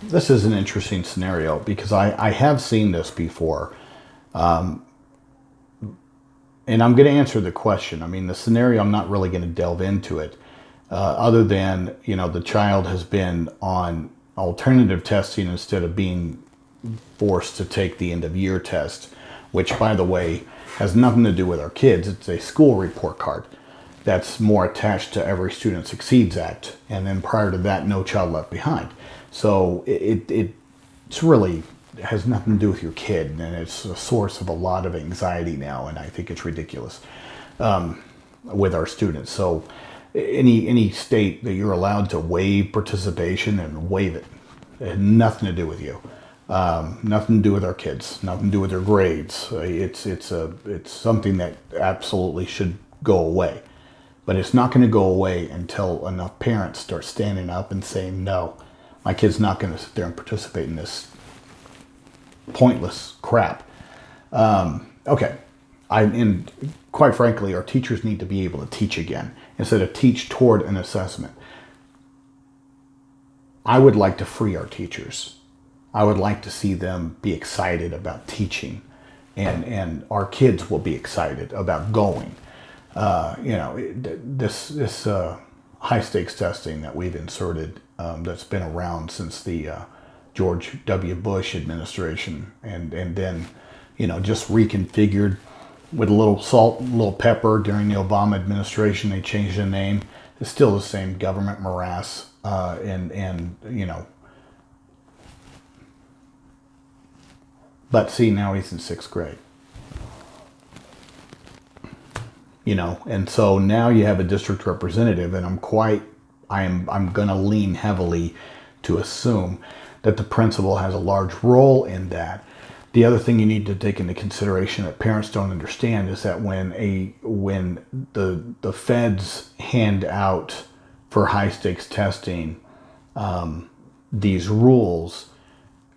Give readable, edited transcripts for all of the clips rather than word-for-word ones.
this is an interesting scenario because I have seen this before. And I'm going to answer the question. I mean, the scenario, I'm not really going to delve into it, other than, the child has been on alternative testing instead of being forced to take the end of year test, which, by the way, has nothing to do with our kids. It's a school report card that's more attached to Every Student Succeeds Act. And then prior to that, No Child Left Behind. So it's really has nothing to do with your kid, and it's a source of a lot of anxiety now, and I think it's ridiculous with our students. So any state that you're allowed to waive participation, and waive it. It had nothing to do with you. Nothing to do with our kids. Nothing to do with their grades. It's something that absolutely should go away. But it's not going to go away until enough parents start standing up and saying, no, my kid's not going to sit there and participate in this pointless crap. Okay. And quite frankly, our teachers need to be able to teach again instead of teach toward an assessment. I would like to free our teachers. I would like to see them be excited about teaching, and our kids will be excited about going. This high stakes testing that we've inserted, that's been around since the George W. Bush administration, and then, just reconfigured with a little salt, a little pepper during the Obama administration. They changed the name. It's still the same government morass, but see, now he's in 6th grade. And so now you have a district representative, and I'm going to lean heavily to assume that the principal has a large role in that. The other thing you need to take into consideration that parents don't understand is that when the feds hand out for high stakes testing these rules,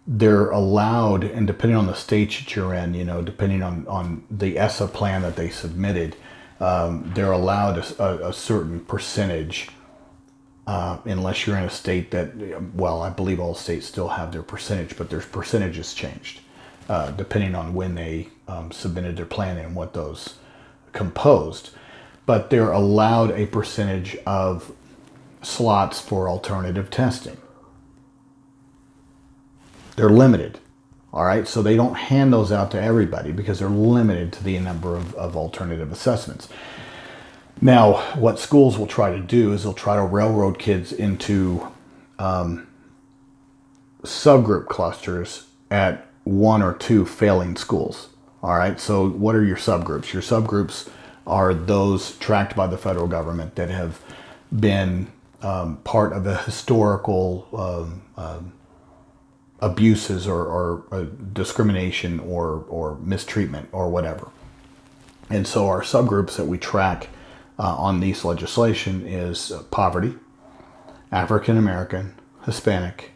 they're allowed, and depending on the state that you're in, depending on the ESSA plan that they submitted, they're allowed a certain percentage, unless you're in a state that, well, I believe all states still have their percentage, but their percentages changed depending on when they submitted their plan and what those composed. But they're allowed a percentage of slots for alternative testing. They're limited. All right, so they don't hand those out to everybody because they're limited to the number of alternative assessments. Now, what schools will try to do is they'll try to railroad kids into subgroup clusters at 1 or 2 failing schools. All right, so what are your subgroups? Your subgroups are those tracked by the federal government that have been part of a historical abuses or discrimination or mistreatment or whatever. And so our subgroups that we track on these legislation is poverty, African American, Hispanic,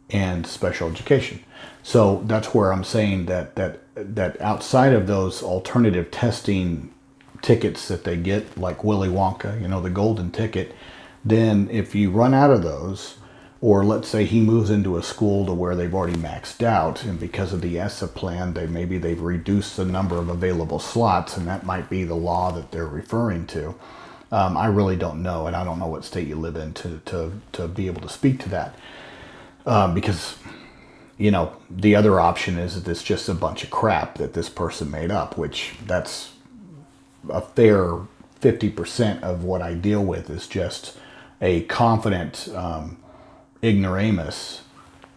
and special education. So that's where I'm saying that outside of those alternative testing tickets that they get, like Willy Wonka, the golden ticket, then if you run out of those, or let's say he moves into a school to where they've already maxed out, and because of the ESSA plan, they've reduced the number of available slots, and that might be the law that they're referring to. I really don't know, and I don't know what state you live in to be able to speak to that. Because, the other option is that it's just a bunch of crap that this person made up, which that's a fair 50% of what I deal with is just a confident ignoramus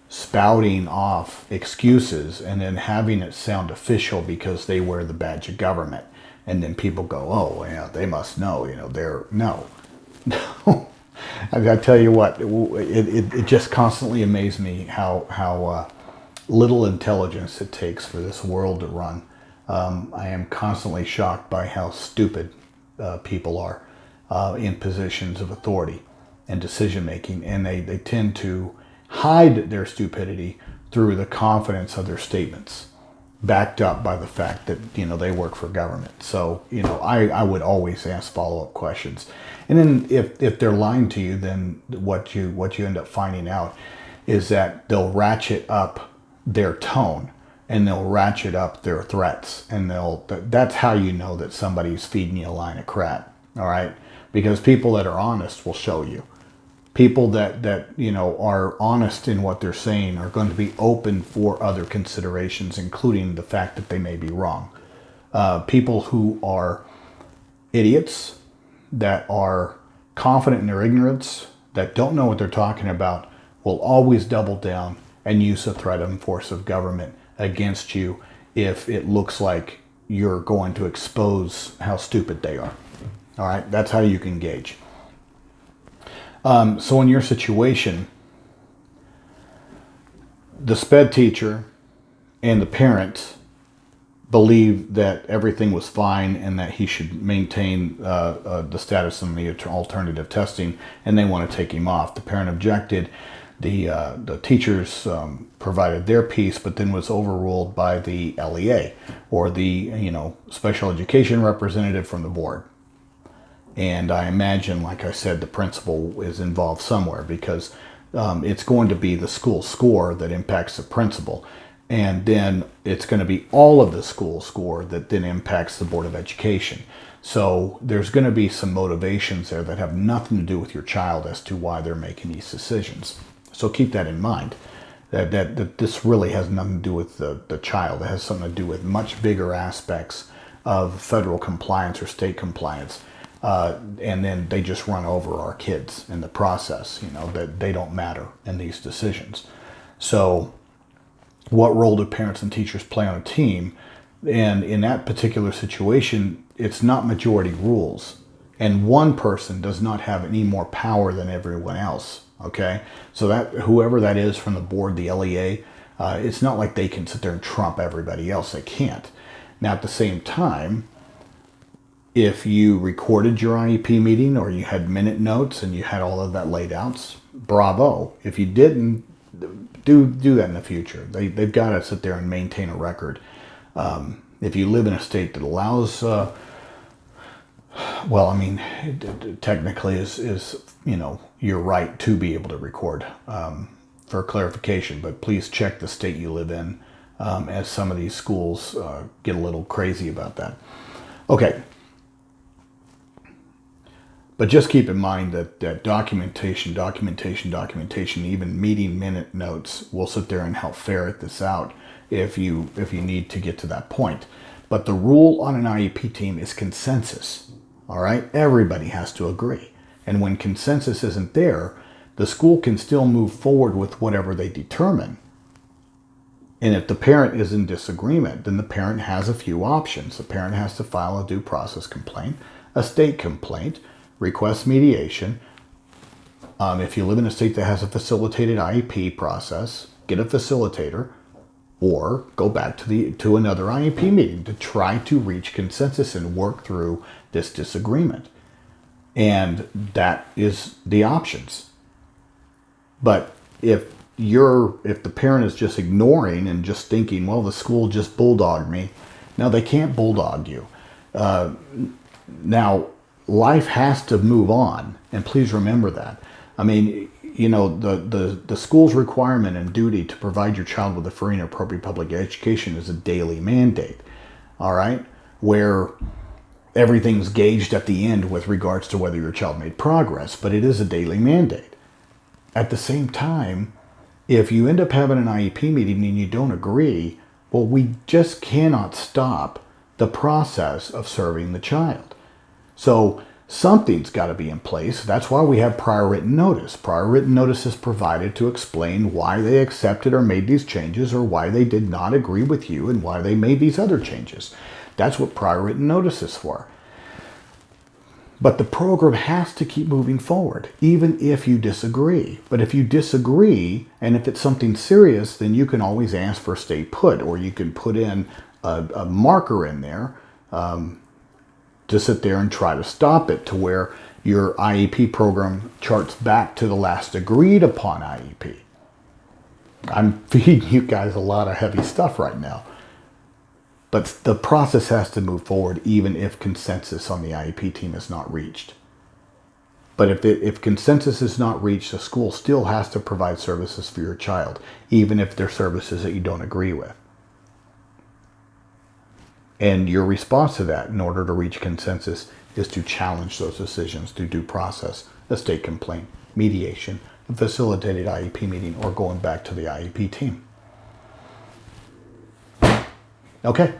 spouting off excuses and then having it sound official because they wear the badge of government. And then people go, oh, yeah, they must know, no. I tell you what, it just constantly amazes me how little intelligence it takes for this world to run. I am constantly shocked by how stupid people are in positions of authority and decision making, and they tend to hide their stupidity through the confidence of their statements, backed up by the fact that they work for government. So I would always ask follow-up questions, and then if they're lying to you, then what you end up finding out is that they'll ratchet up their tone and they'll ratchet up their threats, and that's how you know that somebody's feeding you a line of crap. All right, because people that are honest will show you. People that are honest in what they're saying are going to be open for other considerations, including the fact that they may be wrong. People who are idiots, that are confident in their ignorance, that don't know what they're talking about, will always double down and use the threat and force of government against you if it looks like you're going to expose how stupid they are. All right, that's how you can gauge. So in your situation, the SPED teacher and the parents believe that everything was fine and that he should maintain the status in the alternative testing, and they want to take him off. The parent objected. The teachers provided their piece, but then was overruled by the LEA, or the special education representative from the board. And I imagine, like I said, the principal is involved somewhere, because it's going to be the school score that impacts the principal. And then it's going to be all of the school score that then impacts the Board of Education. So there's going to be some motivations there that have nothing to do with your child as to why they're making these decisions. So keep that in mind, that this really has nothing to do with the child. It has something to do with much bigger aspects of federal compliance or state compliance. And then they just run over our kids in the process, that they don't matter in these decisions. So what role do parents and teachers play on a team? And in that particular situation, it's not majority rules. And one person does not have any more power than everyone else. Okay? So that whoever that is from the board, the LEA, it's not like they can sit there and trump everybody else. They can't. Now, at the same time, if you recorded your IEP meeting, or you had minute notes and you had all of that laid out, bravo. If you didn't, do that in the future. They've got to sit there and maintain a record. If you live in a state that allows, technically is your right to be able to record, for clarification. But please check the state you live in, as some of these schools get a little crazy about that. Okay. But just keep in mind that documentation, even meeting minute notes, will sit there and help ferret this out if you need to get to that point. But the rule on an IEP team is consensus. All right? Everybody has to agree. And when consensus isn't there, the school can still move forward with whatever they determine. And if the parent is in disagreement, then the parent has a few options. The parent has to file a due process complaint, a state complaint, request mediation. If you live in a state that has a facilitated IEP process, get a facilitator, or go back to another IEP meeting to try to reach consensus and work through this disagreement. And that is the options. But if the parent is just ignoring and just thinking, well, the school just bulldogged me, now they can't bulldog you. Now, life has to move on, and please remember that. I mean, the school's requirement and duty to provide your child with a free and appropriate public education is a daily mandate, all right, where everything's gauged at the end with regards to whether your child made progress, but it is a daily mandate. At the same time, if you end up having an IEP meeting and you don't agree, well, we just cannot stop the process of serving the child. So something's got to be in place. That's why we have prior written notice. Prior written notice is provided to explain why they accepted or made these changes, or why they did not agree with you and why they made these other changes. That's what prior written notice is for. But the program has to keep moving forward, even if you disagree. But if you disagree, and if it's something serious, then you can always ask for stay put, or you can put in a marker in there to sit there and try to stop it, to where your IEP program charts back to the last agreed upon IEP. I'm feeding you guys a lot of heavy stuff right now. But the process has to move forward even if consensus on the IEP team is not reached. But if consensus is not reached, the school still has to provide services for your child, even if they're services that you don't agree with. And your response to that, in order to reach consensus, is to challenge those decisions through due process, a state complaint, mediation, a facilitated IEP meeting, or going back to the IEP team. Okay.